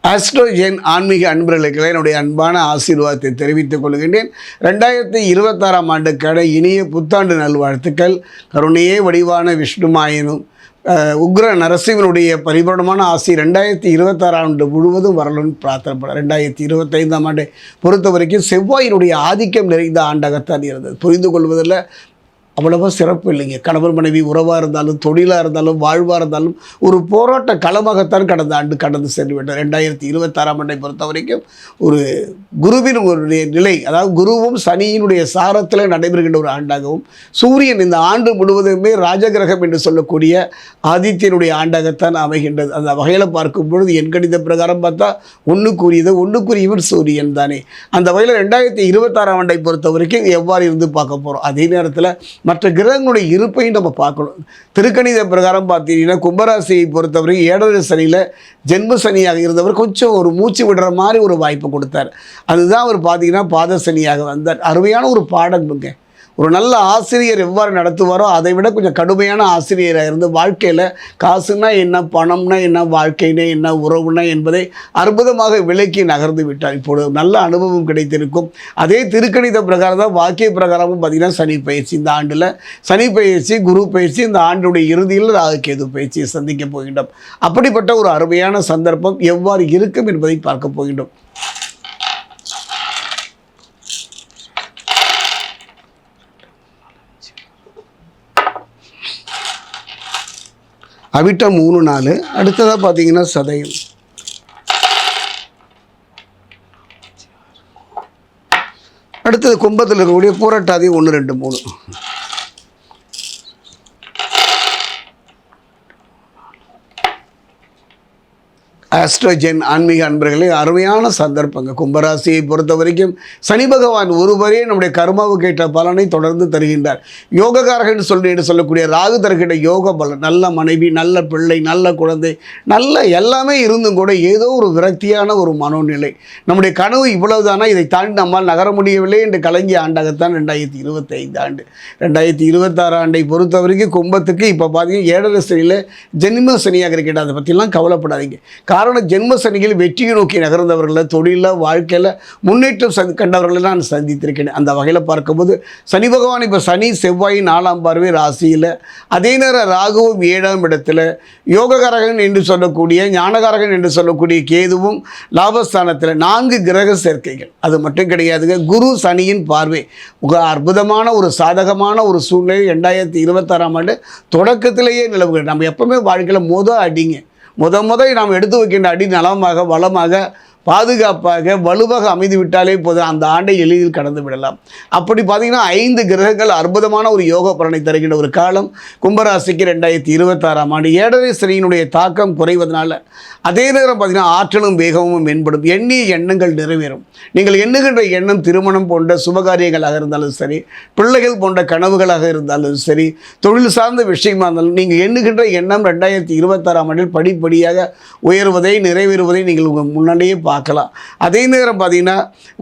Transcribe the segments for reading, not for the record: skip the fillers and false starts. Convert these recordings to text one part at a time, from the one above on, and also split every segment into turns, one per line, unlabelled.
ஆஸ்ட்ரோஜென் ஆன்மீக அன்பர்களுக்கு என்னுடைய அன்பான ஆசீர்வாதத்தை தெரிவித்துக் கொள்கின்றேன். 2026ஆம் ஆண்டுக்கான இனிய புத்தாண்டு நல்வாழ்த்துக்கள். கருணையே வடிவான விஷ்ணுமாயனும் உக்ர நரசிம்மனுடைய பரிபூர்ணமான ஆசி 2026 ஆண்டு முழுவதும் வரணும்னு பிரார்த்தனைப்பட. 2025ஆம் ஆண்டை பொறுத்த வரைக்கும் செவ்வாயினுடைய ஆதிக்கம் நிறைந்த ஆண்டாகத்தான் இருந்தது. புரிந்து கொள்வதில் அவ்வளவா சிறப்பு இல்லைங்க. கணவன் மனைவி உறவாக இருந்தாலும், தொழிலாக இருந்தாலும், வாழ்வாக இருந்தாலும் ஒரு போராட்ட களமாகத்தான் கடந்த ஆண்டு கடந்து சென்று விட்டார். 2026ஆம் ஆண்டை பொறுத்த வரைக்கும் ஒரு குருவின் ஒரு நிலை, அதாவது குருவும் சனியினுடைய சாரத்தில் நடைபெறுகின்ற ஒரு ஆண்டாகவும், சூரியன் இந்த ஆண்டு முழுவதுமே ராஜகிரகம் என்று சொல்லக்கூடிய ஆதித்யனுடைய ஆண்டாகத்தான் அமைகின்றது. அந்த வகையில் பார்க்கும் பொழுது என் கணித பிரகாரம் பார்த்தா ஒன்றுக்குரியவர் சூரியன் தானே. அந்த வகையில் 2026ஆம் ஆண்டை பொறுத்த வரைக்கும் எவ்வாறு இருந்து பார்க்க போகிறோம். அதே நேரத்தில் மற்ற கிரகங்களுடைய இருப்பையும் நம்ம பார்க்கணும். திருக்கணித பிரகாரம் பார்த்தீங்கன்னா கும்பராசியை பொறுத்தவரை 7வது சனியில் ஜென்ம சனியாக இருந்தவர் கொஞ்சம் ஒரு மூச்சு விடுற மாதிரி ஒரு வாய்ப்பு கொடுத்தார். அதுதான் அவர் பார்த்தீங்கன்னா பாத சனியாக வந்தார். அருமையான ஒரு பாடம்ங்க. ஒரு நல்ல ஆசிரியர் எவ்வாறு நடத்துவாரோ அதை விட கொஞ்சம் கடுமையான ஆசிரியராக இருந்து வாழ்க்கையில் காசுனா என்ன, பணம்னா என்ன, வாழ்க்கைனா என்ன, உறவுனா என்பதை அற்புதமாக விலக்கி நகர்ந்து விட்டார். இப்போது நல்ல அனுபவம் கிடைத்திருக்கும். அதே திருக்கணித பிரகாரம் தான் வாக்கிய பிரகாரமும் பார்த்திங்கன்னா சனி பயிற்சி. இந்த ஆண்டில் சனி பயிற்சி, குரு பயிற்சி, இந்த ஆண்டுடைய இறுதியில் ராகுகேது பயிற்சியை சந்திக்க போகின்றோம். அப்படிப்பட்ட ஒரு அருமையான சந்தர்ப்பம் எவ்வாறு இருக்கும் என்பதை பார்க்க போகின்றோம். அவிட்டம் 3-4. அடுத்ததாக பார்த்தீங்கன்னா சதயம். அடுத்தது கும்பத்தில் இருக்கக்கூடிய பூரட்டாதி 1, 2, 3. ஆஸ்ட்ரோஜென் ஆன்மீக அன்பர்களே, அருமையான சந்தர்ப்பங்க. கும்பராசியை பொறுத்த வரைக்கும் சனி பகவான் ஒருவரே நம்முடைய கர்மாவுக்கு ஏற்ற பலனை தொடர்ந்து தருகின்றார். யோகக்காரர்கள் என்று சொல்லக்கூடிய ராகு தருகின்ற யோக பலன், நல்ல மனைவி, நல்ல பிள்ளை, நல்ல குழந்தை, நல்ல எல்லாமே இருந்தும் கூட ஏதோ ஒரு விரக்தியான ஒரு மனோநிலை. நம்முடைய கனவு இவ்வளவுதானா, இதை தாண்டி நம்மால் நகர முடியவில்லை என்று கலங்கிய ஆண்டாகத்தான் 2025 ஆண்டு. 2026 ஆண்டை பொறுத்த வரைக்கும் கும்பத்துக்கு இப்போ பார்த்தீங்கன்னா 7வது சனியில் ஜென்ம சனியாக இருக்கின்ற. அதை பற்றிலாம் கவலைப்படாதீங்க. காரணம் ஜென்ம சனியில் வெற்றியை நோக்கி நகர்ந்தவர்களை, தொழிலில் வாழ்க்கையில் முன்னேற்றம் கண்டவர்களை நான் சந்தித்திருக்கேன். அந்த வகையில் பார்க்கும்போது சனி பகவான் இப்போ சனி செவ்வாயின் 4ஆம் பார்வை ராசியில், அதே நேரம் ராகுவும் 7ஆம் இடத்துல, யோககாரகன் என்று சொல்லக்கூடிய ஞானகாரகன் என்று சொல்லக்கூடிய கேதுவும் லாபஸ்தானத்தில் 4 கிரக சேர்க்கைகள். அது மட்டும் கிடையாதுங்க, குரு சனியின் பார்வை அற்புதமான ஒரு சாதகமான ஒரு சூழ்நிலை 2026ஆம் ஆண்டு தொடக்கத்திலேயே நிலவுகிறது. நம்ம எப்பவுமே வாழ்க்கையில் அடிங்க நாம் எடுத்து வைக்கின்ற அடி நலமாக, வளமாக, பாதுகாப்பாக, வலுவாக அமைந்து விட்டாலே போதும் அந்த ஆண்டை எளிதில் கடந்து விடலாம். அப்படி பார்த்திங்கன்னா 5 கிரகங்கள் அற்புதமான ஒரு யோக பலனை தருகின்ற ஒரு காலம் கும்பராசிக்கு 2026ஆம் ஆண்டு. 7வது சனியினுடைய தாக்கம் குறைவதனால அதே நேரம் பார்த்திங்கன்னா ஆற்றலும் வேகமும் மேம்படும். எண்ணிய எண்ணங்கள் நிறைவேறும். நீங்கள் எண்ணுகின்ற எண்ணம் திருமணம் போன்ற சுபகாரியங்களாக இருந்தாலும் சரி, பிள்ளைகள் போன்ற கனவுகளாக இருந்தாலும் சரி, தொழில் சார்ந்த விஷயமாக இருந்தாலும் நீங்கள் எண்ணுகின்ற எண்ணம் 2026ஆம் ஆண்டில் படிப்படியாக உயர்வதை, நிறைவேறுவதை நீங்கள் உங்கள் முன்னாடியே பார்க்கலாம். அதே நேரம் பார்த்தீங்கன்னா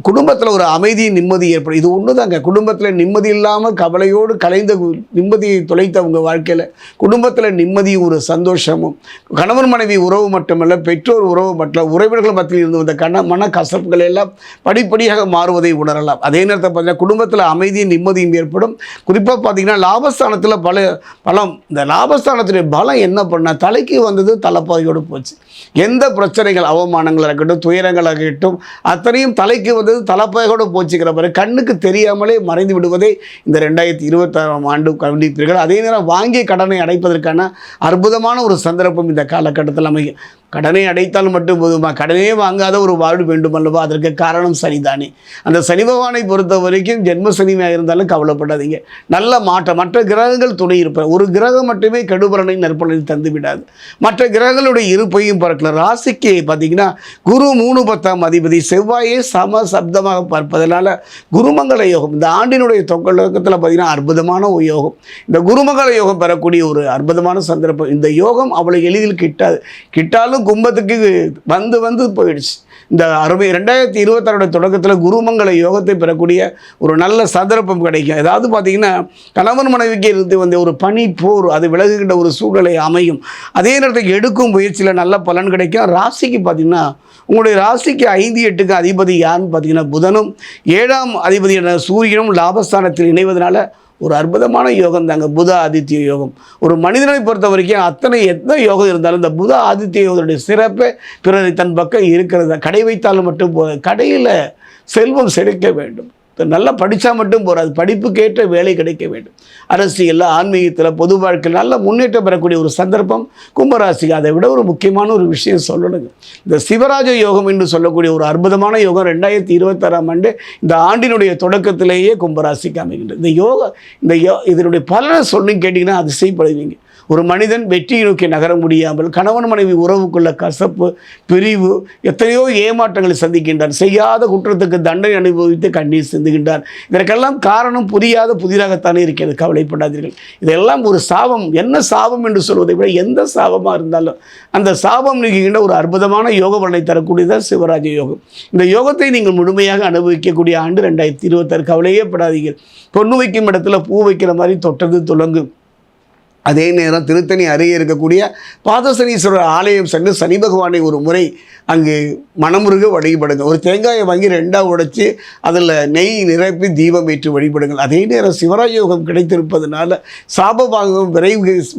குடும்பத்தில் ஒரு அமைதி, நிம்மதி ஏற்படும். இது ஒன்று தாங்க. குடும்பத்தில் நிம்மதி இல்லாமல் கவலையோடு கலைந்த நிம்மதியை தொலைத்தவங்க வாழ்க்கையில் குடும்பத்தில் நிம்மதி, ஒரு சந்தோஷமும், கணவன் மனைவி உறவு மட்டுமல்ல, பெற்றோர் உறவு மட்டும், உறவினர்கள் மத்தியில் இருந்து வந்த மன கசப்புகள் எல்லாம் படிப்படியாக மாறுவதை உணரலாம். அதே நேரத்தில் பார்த்தீங்கன்னா குடும்பத்தில் அமைதியும் நிம்மதியும் ஏற்படும். குறிப்பாக பார்த்தீங்கன்னா லாபஸ்தானத்தில் பலம், இந்த லாபஸ்தானத்துடைய பலம் என்ன பண்ணால் தலைக்கு வந்தது தலைப்பாதையோடு போச்சு. எந்த பிரச்சனைகள், அவமானங்களாக இருக்கட்டும், துயரங்களாக இருக்கட்டும், அத்தனையும் தலைக்கு வந்தது தலைப்பாதையோடு போச்சுக்கிற பிறகு கண்ணுக்கு தெரியாமலே மறைந்து விடுவதை இந்த 2026ஆம் ஆண்டு கவனிப்பீர்கள். அதே நேரம் வாங்கிய கடனை அடைப்பதற்கான அற்புதமான ஒரு சந்தர்ப்பம் இந்த காலகட்டத்தில் அமையும். கடனை அடைத்தால் மட்டும் போதுமா, கடனே வாங்காத ஒரு வாழ்வு வேண்டும் அல்லவா? அதற்கு காரணம் சனிதானே. அந்த சனி பகவானை பொறுத்த வரைக்கும் ஜென்ம சனியாக இருந்தாலும் கவலைப்படாதீங்க. நல்ல மாற்றம். மற்ற கிரகங்கள் துணை இருப்பார். ஒரு கிரகம் மட்டுமே கெடுபலனை நற்பலனை தந்து விடாது. மற்ற கிரகங்களுடைய இருப்பையும் பார்க்கலாம். ராசிக்கு பார்த்தீங்கன்னா குரு 3-10ஆம் அதிபதி, செவ்வாயே சம சப்தமாக பார்ப்பதனால குருமங்கள யோகம் இந்த ஆண்டினுடைய தொடக்கத்தில் பார்த்தீங்கன்னா அற்புதமான ஒரு யோகம். இந்த குருமங்கள யோகம் பெறக்கூடிய ஒரு அற்புதமான சந்தர்ப்பம். இந்த யோகம் அவ்வளோ எளிதில் கிட்டாது. கிட்டாலும் கும்பத்துக்கு வந்து வந்து போயிடுச்சு. இந்த 2026 தொடக்கத்தில் குருமங்கள யோகத்தை பெறக்கூடிய ஒரு நல்ல சந்தர்ப்பம் கிடைக்கும். ஏதாவது பார்த்தீங்கன்னா கணவன் மனைவிக்கு இருந்து வந்த ஒரு பனி போர் அது விலகுகின்ற ஒரு சூழ்நிலை அமையும். அதே நேரத்துக்கு எடுக்கும் முயற்சியில் நல்ல பலன் கிடைக்கும். ராசிக்கு பார்த்தீங்கன்னா உங்களுடைய ராசிக்கு 5, 8க்கு அதிபதி யாருன்னு பார்த்தீங்கன்னா புதனும் 7ஆம் அதிபதியான சூரியனும் லாபஸ்தானத்தில் இணைவதனால ஒரு அற்புதமான யோகம் தாங்க புத ஆதித்ய யோகம். ஒரு மனிதனை பொறுத்த வரைக்கும் எத்தனை யோகம் இருந்தாலும் இந்த புத ஆதித்ய யோகத்துடைய சிறப்பே பிறரை தன் பக்கம் இருக்கிறது. கடை வைத்தாலும் மட்டும் போது கடையில் செல்வம் செழிக்க வேண்டும். நல்லா படித்தா மட்டும் போகாது, படிப்புக்கேற்ற வேலை கிடைக்க வேண்டும். அரசியலில், ஆன்மீகத்தில், பொது வாழ்க்கையில் நல்ல முன்னேற்றம் பெறக்கூடிய ஒரு சந்தர்ப்பம் கும்பராசிக்கு. அதை விட ஒரு முக்கியமான ஒரு விஷயம் சொல்லணுங்க. இந்த சிவராஜ யோகம் என்று சொல்லக்கூடிய ஒரு அற்புதமான யோகம் 2026ஆம் ஆண்டு இந்த ஆண்டினுடைய தொடக்கத்திலேயே கும்பராசிக்கு அமைகின்றது. இதனுடைய பலனை சொல்லி கேட்டிங்கன்னா அதிசயப்படுவீங்க. ஒரு மனிதன் வெற்றியை நோக்கி நகர முடியாமல் கணவன் மனைவி உறவுக்குள்ள கசப்பு, பிரிவு, எத்தனையோ ஏமாற்றங்களை சந்திக்கின்றார். செய்யாத குற்றத்துக்கு தண்டனை அனுபவித்து கண்ணீர் சிந்துகின்றார். இதற்கெல்லாம் காரணம் புதிதாகத்தானே இருக்கிறது. கவலைப்படாதீர்கள். இதெல்லாம் ஒரு சாபம். என்ன சாபம் என்று சொல்வதை விட எந்த சாபமாக இருந்தாலும் அந்த சாபம் நீக்குகின்ற ஒரு அற்புதமான யோக பலனை தரக்கூடியதான் சிவராஜ யோகம். இந்த யோகத்தை நீங்கள் முழுமையாக அனுபவிக்கக்கூடிய ஆண்டு 2026. கவலையே படாதீர்கள். பொண்ணு வைக்கும் இடத்துல பூ வைக்கிற மாதிரி தொட்டது துலங்கும். அதே நேரம் திருத்தணி அருகே இருக்கக்கூடிய பாதசனீஸ்வரர் ஆலயம் சென்று சனி பகவானை ஒரு முறை அங்கு மனமுருக வழிபடுங்க. ஒரு தேங்காயை வாங்கி 2ஆக உடைச்சி அதில் நெய் நிரப்பி தீபம் ஏற்றி வழிபடுங்கள். அதே நேரம் சிவராஜ யோகம் கிடைத்திருப்பதனால சாபபாகம்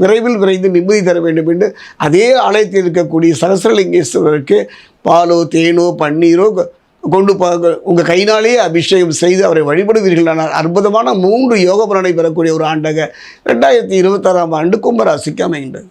விரைவில் விரைந்து நிம்மதி தர வேண்டும் என்று அதே ஆலயத்தில் இருக்கக்கூடிய சகஸ்ரலிங்கேஸ்வரருக்கு பாலோ, தேனோ, பன்னீரோ கொண்டு உங்கள் கையினாலேயே அபிஷேகம் செய்து அவரை வழிபடுவீர்களானால் அற்புதமான 3 யோக பலனை பெறக்கூடிய ஒரு ஆண்டாக 2026ஆம் ஆண்டு கும்பராசிக்கு அமைகின்றது.